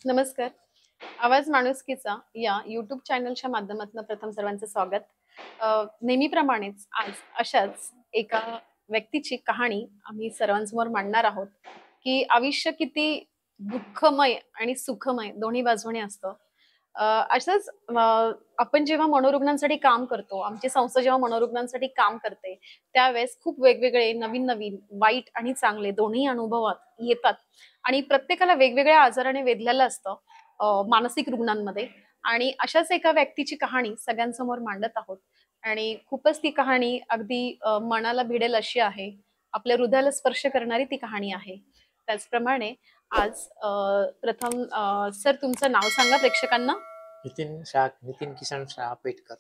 नमस्कार. आवाज माणुसकीचा या YouTube चॅनलच्या माध्यमातून प्रथम सर्वांचं स्वागत. नेहमीप्रमाणेच आज अशाच एका व्यक्तीची कहाणी आम्ही सर्वांसमोर मांडणार आहोत, की आयुष्य किती दुःखमय आणि सुखमय दोन्ही बाजूने असतं. असंच आपण जेव्हा मनोरुग्णांसाठी काम करतो, आमची संस्था जेव्हा मनोरुग्णांसाठी काम करते, त्यावेळेस खूप वेगवेगळे नवीन-नवीन, वाईट आणि चांगले दोन्ही अनुभव येतात आणि प्रत्येकाला वेगवेगळ्या आजाराने वेधलेलं असतं मानसिक रुग्णांमध्ये आणि अशाच एका व्यक्तीची कहाणी सगळ्यांसमोर मांडत आहोत आणि खूपच ती कहाणी अगदी मनाला भिडेल अशी आहे. आपल्या हृदयाला स्पर्श करणारी ती कहाणी आहे. त्याचप्रमाणे आज प्रथम सर तुमचं नाव सांगा प्रेक्षकांना. नितीन किसन शाह पेटकर.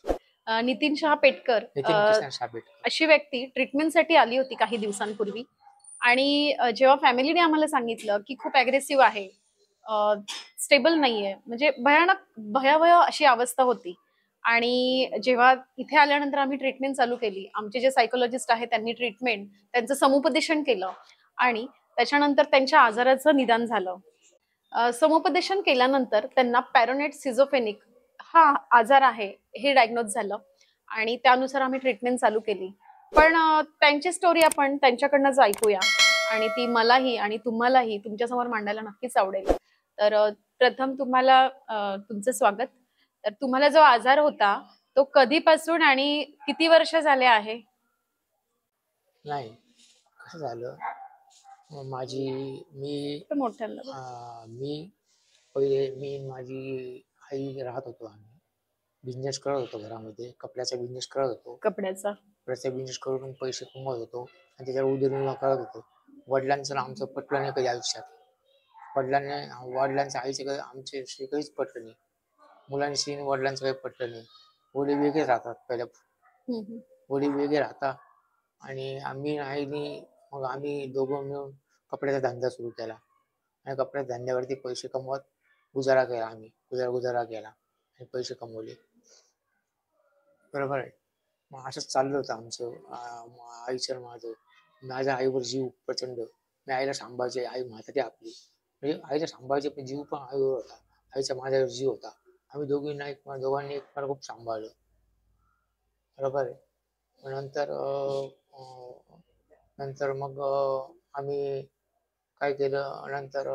नितीन शहा पेटकर नितीन किसन शाह पेटकर. अशी व्यक्ती ट्रीटमेंटसाठी आली होती काही दिवसांपूर्वी आणि जेव्हा फॅमिलीने आम्हाला सांगितलं की खूप अग्रेसिव्ह आहे, स्टेबल नाहीये, म्हणजे भयानक भयावह अशी अवस्था होती. आणि जेव्हा इथे आल्यानंतर आम्ही ट्रीटमेंट चालू केली. आमचे जे सायकोलॉजिस्ट आहेत त्यांनी त्यांचं समुपदेशन केलं आणि त्याच्यानंतर त्यांच्या आजाराचं निदान झालं. समुपदेशन केल्यानंतर त्यांना पॅरोनेट सिझोफेनिक हा आजार आहे हे डायग्नोज झालं आणि त्यानुसार आम्ही ट्रीटमेंट चालू केली. पण त्यांची स्टोरी आपण त्यांच्याकडनंच ऐकूया आणि ती मलाही आणि तुम्हालाही तुमच्यासमोर मांडायला नक्कीच आवडेल. तर प्रथम तुम्हाला तुमचं स्वागत. तर तुम्हाला जो आजार होता तो कधीपासून आणि किती वर्ष झाले आहे? नाही, कसं झालं, माझी मी तर मोठ्यांदा बोल. मी पहिले मी माझी आई राहत होतो. आम्ही बिझनेस करत होतो घरामध्ये, कपड्याचा बिझनेस करत होतो. कपड्याचा बिझनेस करून पैसे कमवत होतो आणि त्याच्यावर उदरनिर्वाह करत होतो. वडिलांचं आमचं पटलं नाही कधी आयुष्यात. वडिलांचं आईचं काही आमच्याशी काहीच पटलं नाही. मुलांशी वडिलांचं काही पटलं नाही. वडील वेगळे राहतात पहिल्या. वडील वेगळे राहतात आणि मग आम्ही दोघं मिळून कपड्याचा धंदा सुरू केला आणि कपड्याच्या धंद्यावरती पैसे कमवत गुजारा केला. आम्ही गुजारा केला आणि पैसे कमवले. बरोबर आहे. मग असंच चाललं होतं आमचं. आईचं माझं. माझ्या आईवर जीव प्रचंड. मी आईला सांभाळायचे. आई म्हातारी आपली, म्हणजे आईला सांभाळायचे, पण जीव पण आईवर होता. आईचा माझ्यावर जीव होता. आम्ही दोघांनी एकमेकांना खूप सांभाळलं. बरोबर आहे. नंतर मग आम्ही काय केलं, नंतर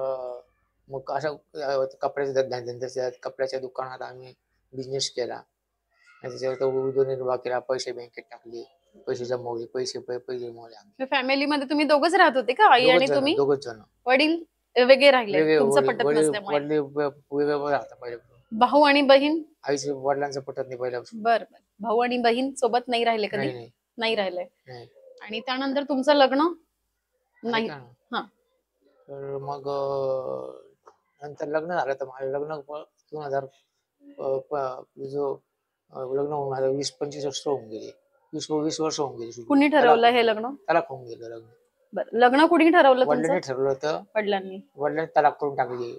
मग असं कपड्याच्या दुकानात आम्ही बिझनेस केला आणि त्याच्यावर उदरनिर्वाह केला. पैसे बँकेत टाकले, पैसे जमवले, पैसे जमवले आम्ही. फॅमिलीमध्ये तुम्ही दोघच राहत होते का, आई आणि तुम्ही? दोघच जण. वडील वेगळे राहिले तुमचं पटत वडील नसल्यामुळे. वेगवेगळे राहतात पहिले. भाऊ आणि बहीण? आईचे वडिलांचं पटत नाही पहिल्यापासून. बर बर. भाऊ आणि बहीण सोबत नाही राहिले कधी? नाही नाही राहिले. नाही. आणि त्यानंतर तुमचं लग्न नाही? ऐका ना. हा. तर मग नंतर लग्न झालं. तर माझं लग्न 2000 लग्न होऊन माझं 20-25 वर्ष होऊन गेली. 20 वर्ष होऊन गेली. कुणी ठरवलं हे लग्न? तलाक होऊन गेलं लग्न. बरं, लग्न कुणी ठरवलं तुमचं? वडिलांनी ठरवलं होतं. वडिलांनी तलाक करून टाकली.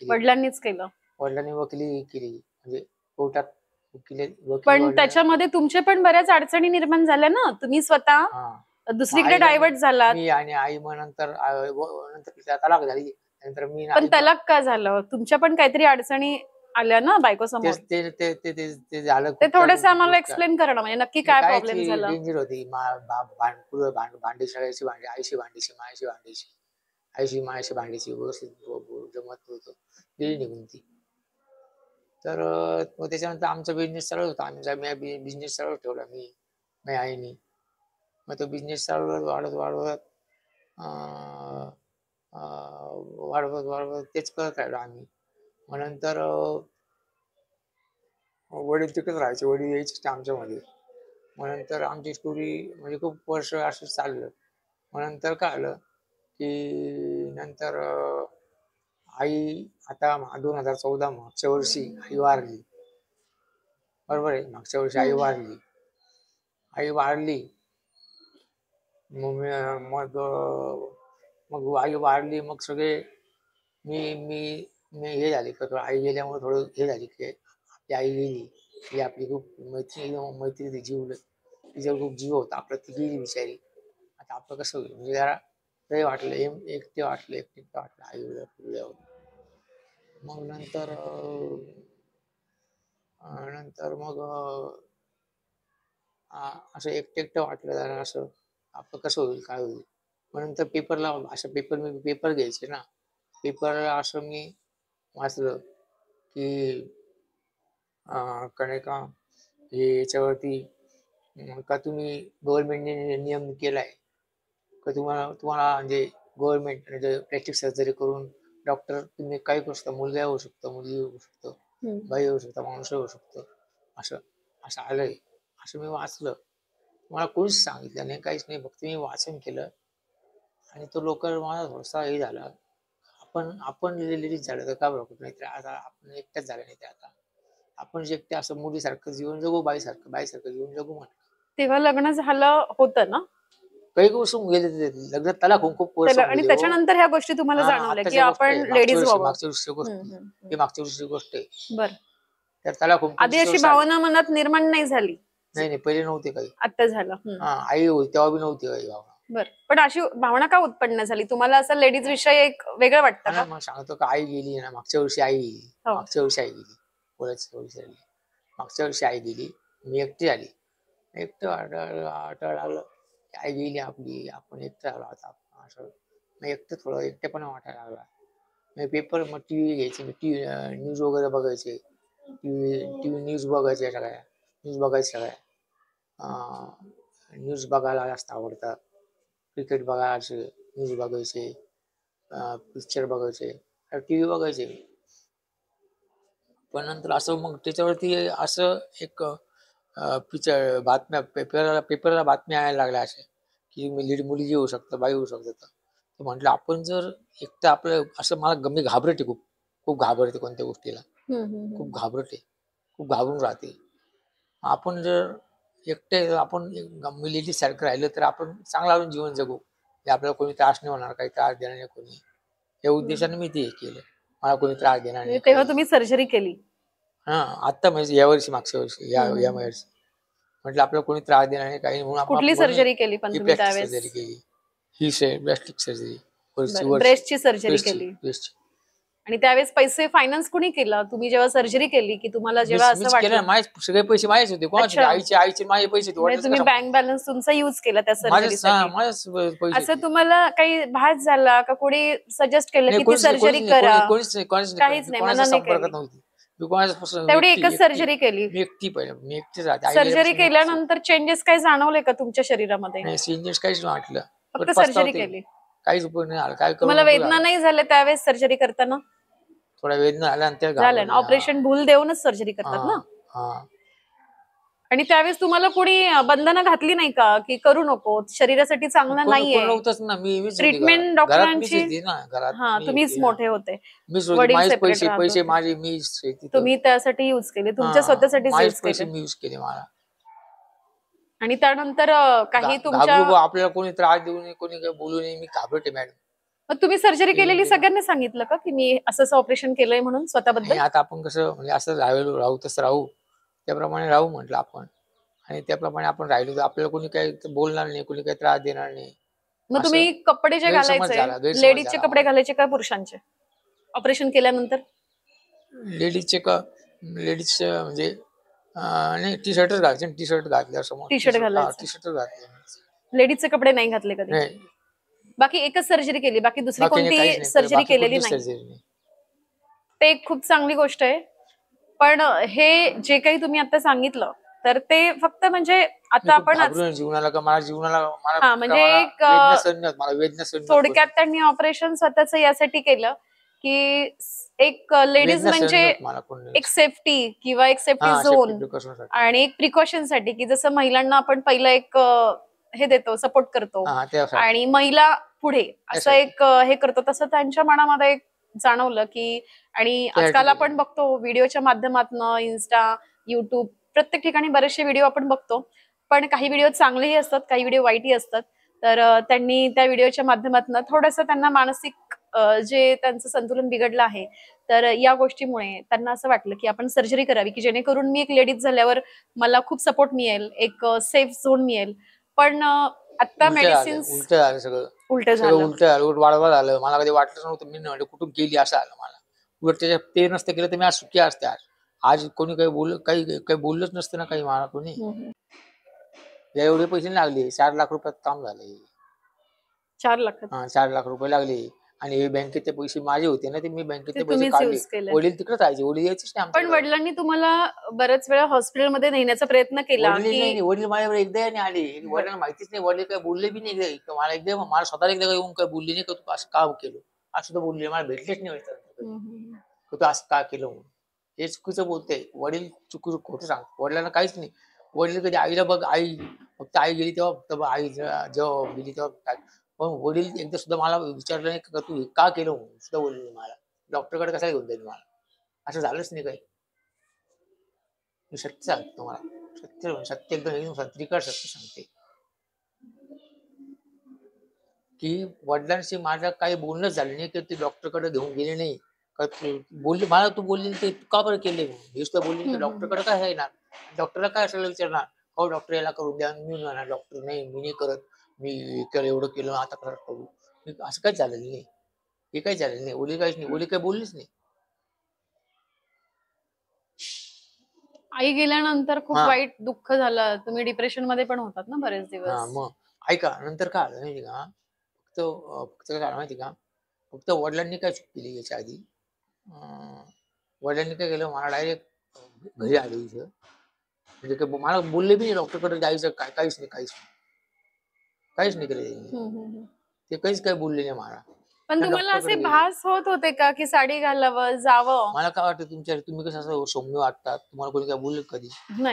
वडिलांनीच केलं? वडिलांनी वकिली केली, म्हणजे कोर्टात पण त्याच्यामध्ये तुमचे पण बऱ्याच अडचणी निर्माण झाल्या ना. तुम्ही स्वतः दुसरीकडे डायव्हर्ट झालात. मी आणि आई मग नंतर तलाक झाली. नंतर मी पण तलाक का झालं? तुमच्या पण काहीतरी अडचणी आल्या ना बायको समोर. ते झालं. ते थोडंसं आम्हाला एक्सप्लेन करणं, म्हणजे नक्की काय प्रॉब्लेम झाला? डेंजर होती. भांडी सगळ्याची भांडी, आईशी भांडीची, मायाशी भांडीची, आईशी मायाशी भांडीची, व्यवस्थित जमत होतं. गेली निघून ती. तर मग त्याच्यानंतर आमचा बिझनेस चालू होता. मी बिझनेस चालू ठेवला मी आईनी. मग तो बिझनेस वाढवत तेच करत राहिलो आम्ही. मग नंतर वडील तिकडेच राहायचे. वडील यायचे आमच्यामध्ये. मग नंतर आमची स्टोरी म्हणजे खूप वर्ष असं चाललं. मग नंतर काय आलं की नंतर आई आता 2014 मागच्या वर्षी आई वारली. बरोबर आहे. मागच्या वर्षी आई वारली. मग आई वारली. मग सगळे मी हे झाले, आई गेल्यामुळे थोडं हे झाली की आपली आई गेली. ही आपली खूप मैत्री जीव, तिच्यावर खूप जीव होता आपला. ती गेली बिचारी. आता आपलं कसं होईल, म्हणजे जरा ते वाटलं, एकटं वाटलं आई. मग नंतर मग असं एकटं एकटं वाटलं जरा, असं आपलं कसं होईल काय होईल. मग नंतर पेपरला असं मी पेपर घ्यायचे ना, पेपर असं मी वाचलं की काय का हे याच्यावरती का तुम्ही गव्हर्नमेंटने नियम केलाय का तुम्हाला तुम्हाला म्हणजे गव्हर्नमेंट म्हणजे प्लॅस्टिक सर्जरी करून डॉक्टर तुम्ही काही करू शकता, मुलगा होऊ शकतो, मुलगी होऊ शकतो, बाई होऊ शकता, माणूस होऊ शकतो, असं असं आलंय, असं मी वाचलं. मला कोणीच सांगितलं नाही, काहीच नाही, फक्त मी वाचन केलं आणि तो लोक मला थोडासा हे झाला. आपण आपण लेडीज झालं तर का बरं नाही, तर आता आपण एकट्याच झालं नाही, ते आता आपण जे एकटे असं मुलीसारखं जीवन जगू, बाईसारखं जीवन जगू म्हटलं. तेव्हा लग्न झालं होतं ना? काही वर्ष गेले ते लग्न, त्याला खूप वर्ष आणि गेले. त्याच्यानंतर ह्या गोष्टी तुम्हाला जाणवल्या की आपण लेडीज व्हावं. मागच्या वर्षी गोष्ट ही मागच्या वर्षीची गोष्ट आहे. बरं. तर त्याला खूप आधी अशी भावना मनात निर्माण नाही झाली? नाही, पहिले नव्हते काही. आता झालं. आई होती तेव्हा बी नव्हती काही भावना. बरं. पण अशी भावना का उत्पन्न झाली तुम्हाला? असं लेडीज विषयी एक वेगळं वाटतं का? मग सांगतो का, आई गेली ना, मागच्या वर्षी आई गेली, मागच्या वर्षी आई गेली, मागच्या वर्षी आई गेली, मी एकटी आली, एकटं वाटायला आई गेली आपली, आपण एकटं आलो आता, असं मग एकटं थोडं एकटेपणा वाटायला लागला. मग पेपर, मग टीव्ही घ्यायची, न्यूज वगैरे बघायचे, टीव्ही न्यूज बघायच्या सगळ्या, न्यूज बघायला जास्त आवडतात, क्रिकेट बघायचे, न्यूज बघायचे, पिक्चर बघायचे, टीव्ही बघायचे. पण नंतर असं मग त्याच्यावरती असं एक पिक्चर बातम्या पेपरला बातम्या यायला लागल्या अशा की मुलगी होऊ शकतं, बाई होऊ शकतं. तर म्हटलं आपण जर एकटं आपलं असं, मी घाबरते, खूप घाबरते कोणत्या गोष्टीला, खूप घाबरते, खूप घाबरून राहते. आपण जर एकटे आपण लेडीज सारखं राहिलं तर आपण चांगलं जीवन जगू, आपल्याला कोणी त्रास नाही होणार, काही त्रास देणार नाही कोणी, या उद्देशाने मी ते केलं, मला कोणी त्रास देणार नाही. तेव्हा तुम्ही सर्जरी केली? आता म्हणजे या वर्षी, मागच्या वर्षी, या वर्षी म्हटलं आपल्याला कोणी त्रास देणार नाही, काही म्हणून. कुठली सर्जरी केली पण तुम्ही त्यावेळेस? सर्जरी केली, ही प्लास्टिक सर्जरी, ब्रेस्टची सर्जरी केली. आणि त्यावेळेस पैसे फायनान्स कुणी केलं? तुम्ही जेव्हा सर्जरी केली की तुम्हाला जेव्हा असं वाटलं? सगळे पैसे माझेच होते, कोणाचे? आईचे माझे पैसे होते. तुम्ही बँक बॅलन्स तुमचा युज केला त्या सर्जरीसाठी? असं तुम्हाला काही भास झाला का, कोणी सजेस्ट केलं की सर्जरी करा? काहीच नाही, मनाने केली. तेवढी एकच सर्जरी केली? मी एकटी राहते. सर्जरी केल्यानंतर चेंजेस काय जाणवले का तुमच्या शरीरामध्ये? चेंजेस काहीच वाटलं, फक्त सर्जरी केली, काहीच उपयोग नाही झाला. तुम्हाला वेदना नाही झाल्या त्यावेळेस सर्जरी करताना? थोड्या वेदना झाल्या, झालं. ऑपरेशन भूल देऊनच सर्जरी करतात ना? आणि त्यावेळेस तुम्हाला कोणी बंधनं घातली नाही का की करू नको, शरीरासाठी चांगलं नाहीये? ट्रीटमेंट डॉक्टरांची? तुम्हीच मोठे होते, पैसे माझे तुम्ही त्यासाठी युज केले, तुमच्या स्वतःसाठी युज केले. आणि त्यानंतर काही तुमच्या आपल्याला कोणी त्रास देऊ नये, कोणी काही बोलू नये, मी घाबरते मॅडम. मग तुम्ही सर्जरी केलेली सगळ्यांना सांगितलं का की मी असं ऑपरेशन केलंय म्हणून स्वतःबद्दल? आता आपण कसं म्हणजे असं राहू तसं राहू, त्याप्रमाणे राहू म्हटलं आपण, आणि त्याप्रमाणे आपण राहिलो तर आपल्याला कोणी काही बोलणार नाही, कोणी काही त्रास देणार नाही. मग तुम्ही कपडे जे घालायचे, लेडीजचे कपडे घालायचे का पुरुषांचे ऑपरेशन केल्यानंतर? लेडीजचे म्हणजे नाही, टी शर्टच घालायचे, टी शर्ट घातल्यासमोर टी शर्ट घातले, लेडीजचे कपडे नाही घातले कधी? बाकी एकच सर्जरी केली, बाकी दुसरी कोणती सर्जरी केलेली नाही? ते एक खूप चांगली गोष्ट आहे. पण हे जे काही तुम्ही आता सांगितलं तर ते फक्त म्हणजे आता आपण जीवनाला म्हणजे एक थोडक्यात त्यांनी ऑपरेशन स्वतःच यासाठी केलं की एक लेडीज म्हणजे एक सेफ्टी किंवा एक सेफ्टी झोन आणि एक प्रिकॉशन साठी, की जसं महिलांना आपण पहिलं एक हे देतो, सपोर्ट करतो आणि महिला पुढे असं एक हे करतो, तसं त्यांच्या मनामध्ये एक जाणवलं की. आणि आजकाल आपण बघतो व्हिडिओच्या माध्यमातून, इन्स्टा, युट्यूब, प्रत्येक ठिकाणी बरेचसे व्हिडिओ आपण बघतो, पण काही व्हिडिओ चांगलेही असतात, काही व्हिडिओ वाईटही असतात. तर त्यांनी त्या व्हिडिओच्या माध्यमातून थोडंसं त्यांना मानसिक जे त्यांचं संतुलन बिघडलं आहे, तर या गोष्टीमुळे त्यांना असं वाटलं की आपण सर्जरी करावी, की जेणेकरून मी एक लेडीज झाल्यावर मला खूप सपोर्ट मिळेल, एक सेफ झोन मिळेल. पण आता मेडिसिन्स उलट झालं, वाढवा झालं. मला कधी वाटलं नव्हतं, मी कुठून गेली असं आलं मला, उलट त्याच्या ते नसतं केलं तर मी आज सुखी असते. आज कोणी काही काही बोललंच नसतं ना काही मला कोणी. या एवढे पैसे नाही लागले, 4 लाख रुपयात काम झाले. 4 लाख 4 लाख रुपये लागले आणि हे बँकेचे पैसे माझे होते ना, ते मी बँकेतले पैसे तुम्हीच काढले. यूज केले. वडील तिकडेच राहायचे, वडील यायचेच नाही पण आमच्याकडे. वडिलांनी तुम्हाला बऱ्याच वेळा हॉस्पिटलमध्ये नेण्याचा प्रयत्न केला वडील की नाही, वडील माझ्यावर एकदा नाही आले. वडिलांना माहितीच नाही, वडील काय बोलले बी नाही एकदा. मला एकदा मला स्वतःला एकदा येऊन काय बोलले नाही का तू असं का केलं, असं तर बोलले. मला भेटलेच नाही वडिलांना, तू असं का केलं म्हणून. हे चुकीचं बोलते. वडील चुकीचं खोटं सांगतो. वडिलांना काहीच नाही. वडील कधी आईला बघ, आई फक्त आई गेली तेव्हा फक्त आई जेव्हा गेली तेव्हा. पण वडील एकदा सुद्धा मला विचारलं नाही का तू का केलं म्हणून सुद्धा बोलले मला. डॉक्टरकडे कसा घेऊन जाईल मला, असं झालंच नाही काही. मी सत्य सांगतो तुम्हाला, सत्य एकदम त्रिकट सत्य सांगते की वडिलांशी माझं काही बोलणंच झालं नाही की ते डॉक्टरकडे घेऊन गेले नाही. बोलले मला, तू बोलली ते का बरं केले हे सुद्धा बोलले की डॉक्टरकडे काय येणार, डॉक्टरला काय असेल विचारणार, हो डॉक्टर याला करून द्या. मी म्हणणार डॉक्टर नाही, मी नाही करत, मी एवढं केलं आता करत करू. असं काहीच झालेलं नाही, हे काही झालेलं नाही. ओली काहीच नाही, ओली काही बोललीच नाही. आई गेल्यानंतर खूप वाईट दुःख झालं, तुम्ही डिप्रेशन मध्ये पण होतात ना बरेच दिवस. मग ऐका, नंतर काय आलं माहिती का, फक्त काय माहिती का, फक्त वडिलांनी काय चूक केली याच्या आधी. वडिलांनी काय केलं, मला डायरेक्ट घरी आले इथं. म्हणजे मला बोलले बी नाही डॉक्टरकडे जायचं, काहीच नाही केलं ते, काहीच काही बोलले नाही मला. पण तुम्हाला असे भास होत होते का की साडी घालावं जावं? मला काय वाटतं तुम्ही कसं असं सौम्य वाटतात, तुम्हाला कोणी काय बोललं कधी,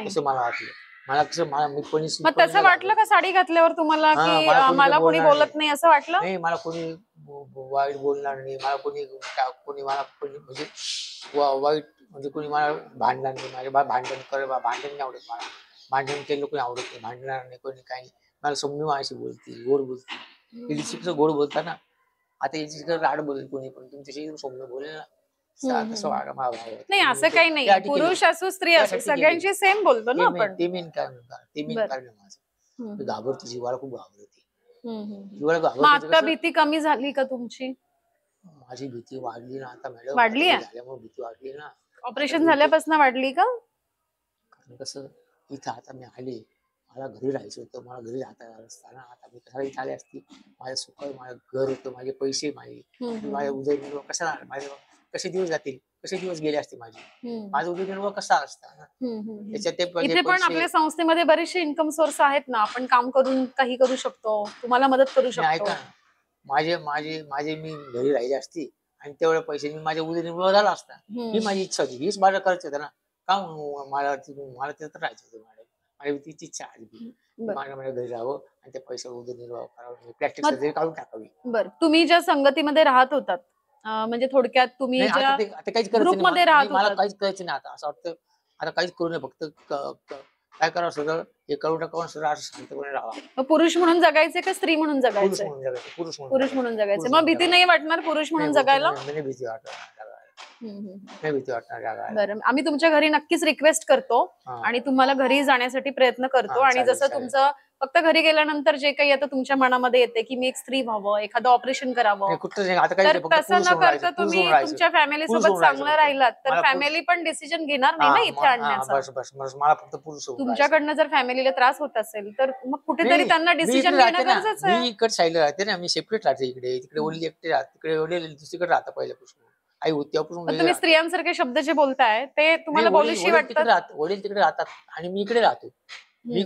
असं मला वाटलं. मला कसं मी पण तसं वाटलं का साडी घातल्यावर तुम्हाला की मला कोणी बोलत नाही असं वाटलं? नाही, मला कोणी वाईट बोलणार नाही, मला कोणी म्हणजे वाईट म्हणजे कोणी मला भांडणार नाही. माझ्या भांडण नाही आवडत मला. भांडण केलं कोणी आवडत नाही, भांडणार नाही कोणी, काही नाही. मला सौम्य माझ्याशी बोलते, गोड बोलते. कसं गोड बोलता ना, आता याची राड बोलेल कोणी, पण तुमच्याशी सौम्य बोलेल ना. नाही असं काही नाही, पुरुष असो स्त्री असो सगळ्यांची सेम बोलतो ना आपण. ते मेन कारण माझं. घाबरते, जीवाला खूप घाबरते. आता भीती कमी झाली का तुमची? माझी भीती वाढली ना आता मॅडम. वाढली आहे? झाल्यामुळे भीती वाढली ना. ऑपरेशन झाल्यापासून वाढली का? कारण कसं इथं आता मी आले, मला घरी राहायचं होतं, मला घरी राहता असताना आता मी कशाला इथे आले असती. माझं सुख, माझं घर होतं, माझे पैसे, माझ्या उदयनिर्वाह कसा, माझे कसे दिवस जातील, कसे दिवस गेले असते माझा उदयनिर्वाह कसा असता. इथे पण आपल्या संस्थेमध्ये बरेचसे इन्कम सोर्स आहेत ना, आपण काम करून काही करू शकतो, तुम्हाला मदत करू शकतो. ऐका, माझे मी घरी राहिले असती आणि तेवढ्या पैसे मी माझ्या उदयनिर्वाह झाला असता. ही माझी इच्छा होती, हीच माझं करायचं होतं ना. का मला तिथं राहायचं होतं मॅडम. माझी तीच इच्छा आली, माझ्या घरी राहावं आणि त्या पैशावर उदयनिर्वाह करावं, प्रॅक्टिस सर्जरी काढून टाकावी. बरं, तुम्ही ज्या संगतीमध्ये राहत होतात, म्हणजे थोडक्यात तुम्ही आता काहीच करायचं नाही, मला काहीच करायचं नाही आता. असं वाटतं आता काहीच करू नये, फक्त काय करावं, सगळं हे करू टाकावं, सगळं असं शांतपणे राहावं. पुरुष म्हणून जगायचे का स्त्री म्हणून जगायचे? पुरुष म्हणून जगायचे. मग भीती नाही वाटणार पुरुष म्हणून जगायला? भीती वाटणार. बरं, आम्ही तुमच्या घरी नक्कीच रिक्वेस्ट करतो आणि तुम्हाला घरी जाण्यासाठी प्रयत्न करतो. आणि जसं तुमचं फक्त घरी गेल्यानंतर जे काही आता तुमच्या मनामध्ये येते की मी एक स्त्री व्हावं, एखादं ऑपरेशन करावं, तर तसं न करता तुम्ही तुमच्या फॅमिली सोबत चांगलं राहिलात तर फॅमिली पण डिसिजन घेणार नाही ना इथे आणण्याचा. मला फक्त पुरुष. तुमच्याकडनं जर फॅमिलीला त्रास होत असेल तर मग कुठेतरी त्यांना डिसिजन घेणं गरजेचं आहे. मी इकडे साईडला राहते ना, मी सेपरेट राहते इकडे. तिकडे वडील एकटे राहते, तिकडे वडील दुसरीकडे राहता पहिल्यापासून. आई होती तेव्हापासून. तुम्ही स्त्रियांसारखे शब्द जे बोलताय ते तुम्हाला बोलूशी वाटतात? वडील तिकडे राहतात आणि मी इकडे राहतो. आणि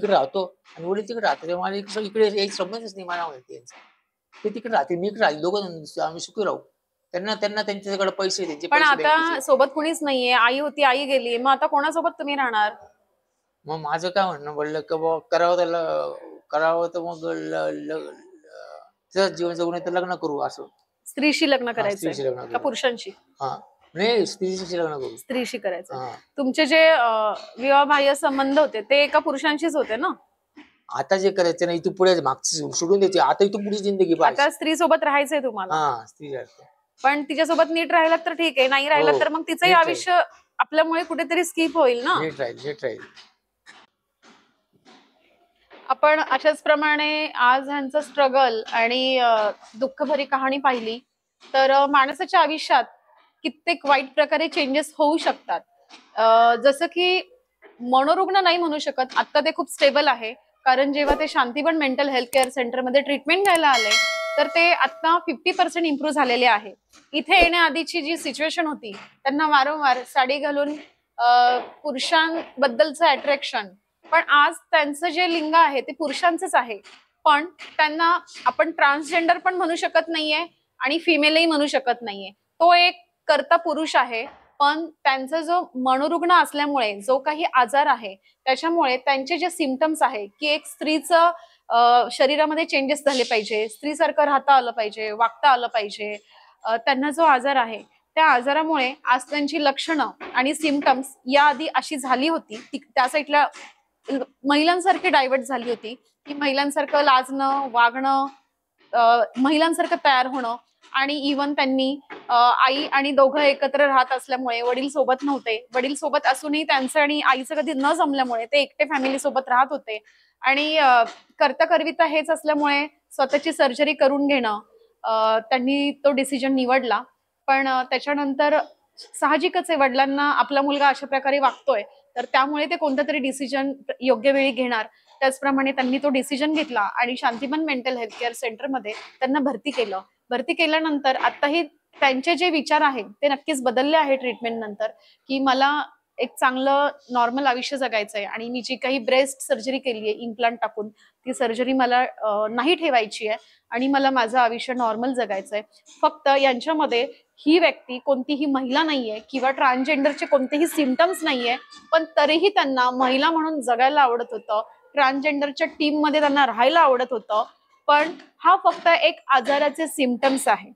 वडील तिकडे राहतो, तेव्हा मला इकडे एक संबंधच नाही मला माहिती. ते तिकडे राहते, मी इकडे राहते, दोघं आम्ही सुखी राहू. त्यांना त्यांच्याकडे पैसे द्यायचे. पण आता सोबत कुणीच नाहीये, आई होती आई गेली, मग आता कोणासोबत तुम्ही राहणार? मग माझं काय म्हणणं पडलं की बाबा करावं तर मग जीवन जगून तर लग्न करू. असं स्त्रीशी लग्न करायचं का पुरुषांशी? नाही, स्त्रीशी लग्न करू. स्त्रीशी करायचं. तुमचे जे विवाहबाह्य संबंध होते ते एका पुरुषांशीच होते ना? आता जे करायचं ना, इथून पुढे मागचं सोडून द्यायची, आता इथून पुढे जिंदगी. आता स्त्री सोबत राहायचंय तुम्हाला? स्त्री पण तिच्यासोबत नीट राहिलात तर ठीक आहे, नाही राहिलात तर मग तिचंही आयुष्य आपल्यामुळे कुठेतरी स्किप होईल ना. नीट राहील. आपण अशाच प्रमाणे आज ह्यांचं स्ट्रगल आणि दुःखभरी कहाणी पाहिली तर माणसाच्या आयुष्यात कित्येक वाईट प्रकारे चेंजेस होऊ शकतात. जसं की मनोरुग्ण नाही म्हणू शकत, आता ते खूप स्टेबल आहे. कारण जेव्हा ते शांतीवन मेंटल हेल्थ केअर सेंटरमध्ये ट्रीटमेंट घ्यायला आले, तर ते आता 50% इम्प्रूव्ह झालेले आहे. इथे येण्याआधीची जी सिच्युएशन होती, त्यांना वारंवार साडी घालून पुरुषांबद्दलचं अट्रॅक्शन, पण आज त्यांचं जे लिंग आहे ते पुरुषांचंच आहे. पण त्यांना आपण ट्रान्सजेंडर पण म्हणू शकत नाहीये आणि फिमेलही म्हणू शकत नाहीये. तो एक कर्ता पुरुष आहे. पण त्यांचा जो मनोरुग्ण असल्यामुळे जो काही आजार आहे, त्याच्यामुळे त्यांचे जे सिम्पटम्स आहे की एक स्त्रीचं शरीरामध्ये चेंजेस झाले पाहिजे, स्त्रीसारखं राहता आलं पाहिजे, वागता आलं पाहिजे. त्यांना जो आजार आहे त्या आजारामुळे आज त्यांची लक्षणं आणि सिम्पटम्स याआधी अशी झाली होती, त्या साईडला महिलांसारखी डायव्हर्ट झाली होती की महिलांसारखं लाजणं, वागणं, महिलांसारखं तयार होणं. आणि इव्हन त्यांनी आई आणि दोघं एकत्र राहत असल्यामुळे, वडील सोबत नव्हते, वडील सोबत असूनही त्यांचं आणि आईचं कधी न जमल्यामुळे ते एकटे फॅमिली सोबत राहत होते. आणि करता करविता हेच असल्यामुळे स्वतःची सर्जरी करून घेणं त्यांनी तो डिसिजन निवडला. पण त्याच्यानंतर साहजिकच आहे, वडिलांना आपला मुलगा अशा प्रकारे वागतोय तर त्यामुळे ते कोणता तरी डिसिजन योग्य वेळी घेणार. त्याचप्रमाणे त्यांनी तो डिसिजन घेतला आणि शांतीवन मेंटल हेल्थ केअर सेंटरमध्ये त्यांना भरती केलं. भरती केल्यानंतर आताही त्यांचे जे विचार आहेत ते नक्कीच बदलले आहे ट्रीटमेंट नंतर, की मला एक चांगलं नॉर्मल आयुष्य जगायचंय आणि मी जी काही ब्रेस्ट सर्जरी केली आहे इम्प्लांट टाकून, ती सर्जरी मला नाही ठेवायची आहे आणि मला माझं आयुष्य नॉर्मल जगायचंय. फक्त यांच्यामध्ये ही व्यक्ती कोणतीही महिला नाहीये किंवा ट्रान्सजेंडरचे कोणतेही सिम्पटम्स नाहीये, पण तरीही त्यांना महिला म्हणून जगायला आवडत होतं, ट्रान्सजेंडरच्या टीम मध्ये त्यांना राहायला आवडत होतं. पण हा फक्त एक आजाराचे सिम्पटम्स आहे.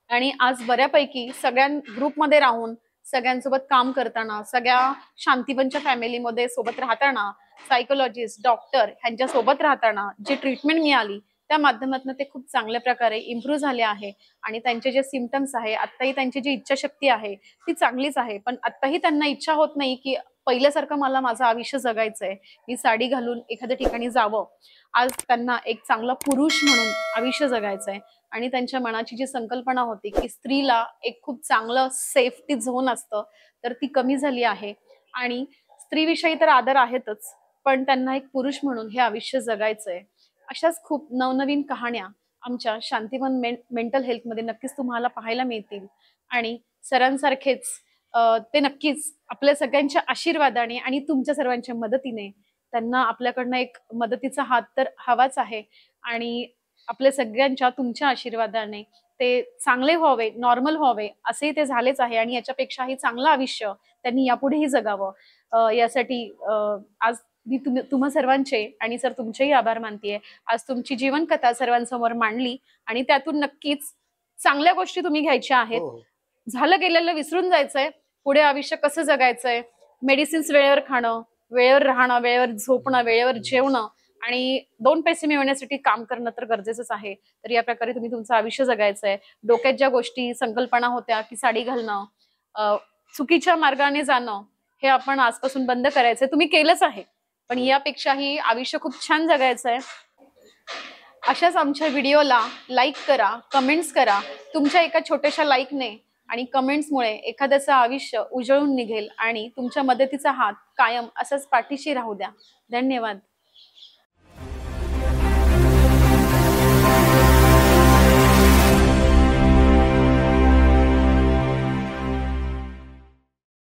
आणि आज बऱ्यापैकी सगळ्या ग्रुपमध्ये राहून, सगळ्यांसोबत काम करताना, सगळ्या शांतीवनच्या फॅमिलीमध्ये सोबत राहताना, सायकोलॉजिस्ट, डॉक्टर ह्यांच्या सोबत राहताना जी ट्रीटमेंट मिळाली त्या माध्यमातून ते खूप चांगल्या प्रकारे इम्प्रूव्ह झाले आहे. आणि त्यांचे जे सिम्पटम्स आहे, आत्ताही त्यांची जी इच्छाशक्ती आहे ती चांगलीच आहे. पण आत्ताही त्यांना इच्छा होत नाही की पहिल्यासारखं मला माझं आयुष्य जगायचंय, मी साडी घालून एखाद्या ठिकाणी जावं. आज त्यांना एक चांगला पुरुष म्हणून आयुष्य जगायचंय. आणि त्यांच्या मनाची जी संकल्पना होती की स्त्रीला एक खूप चांगलं सेफ्टी झोन असतं, तर ती कमी झाली आहे. आणि स्त्रीविषयी तर आदर आहेतच, पण त्यांना एक पुरुष म्हणून हे आयुष्य जगायचंय. अशाच खूप नवनवीन कहाण्या आमच्या शांतीवन मेंटल हेल्थमध्ये नक्कीच तुम्हाला पाहायला मिळतील. आणि सरांसारखेच ते नक्कीच आपल्या सगळ्यांच्या आशीर्वादाने आणि तुमच्या सर्वांच्या मदतीने, त्यांना आपल्याकडनं एक मदतीचा हात तर हवाच आहे. आणि आपल्या सगळ्यांच्या तुमच्या आशीर्वादाने ते चांगले व्हावे, नॉर्मल व्हावे, असे ते झालेच आहे. आणि याच्यापेक्षाही चांगलं आयुष्य त्यांनी यापुढेही जगावं. यासाठी आज मी तुम्हा सर्वांचे आणि सर तुमचेही आभार मानतेय. आज तुमची जीवनकथा सर्वांसमोर मांडली आणि त्यातून नक्कीच चांगल्या गोष्टी तुम्ही घ्यायच्या आहेत. झालं गेलेलं विसरून जायचंय, पुढे आयुष्य कसं जगायचंय, मेडिसिन्स वेळेवर खाणं, वेळेवर राहणं, वेळेवर झोपणं, वेळेवर जेवणं आणि 2 पैसे मिळवण्यासाठी काम करणं तर गरजेचंच आहे. तर या प्रकारे तुम्ही तुमचं आयुष्य जगायचंय. डोक्यात ज्या गोष्टी, संकल्पना होत्या की साडी घालणं, चुकीच्या मार्गाने जाणं, हे आपण आजपासून बंद करायचंय. तुम्ही केलंच आहे, पण यापेक्षाही आयुष्य खूप छान जगायचंय. अशाच आमच्या व्हिडिओला लाईक करा, कमेंट्स करा. तुमच्या एका छोट्याशा लाईकने आणि कमेंट्समुळे एखाद्याचं आयुष्य उजळून निघेल आणि तुमच्या मदतीचा हात कायम असाच पाठीशी राहू द्या. धन्यवाद.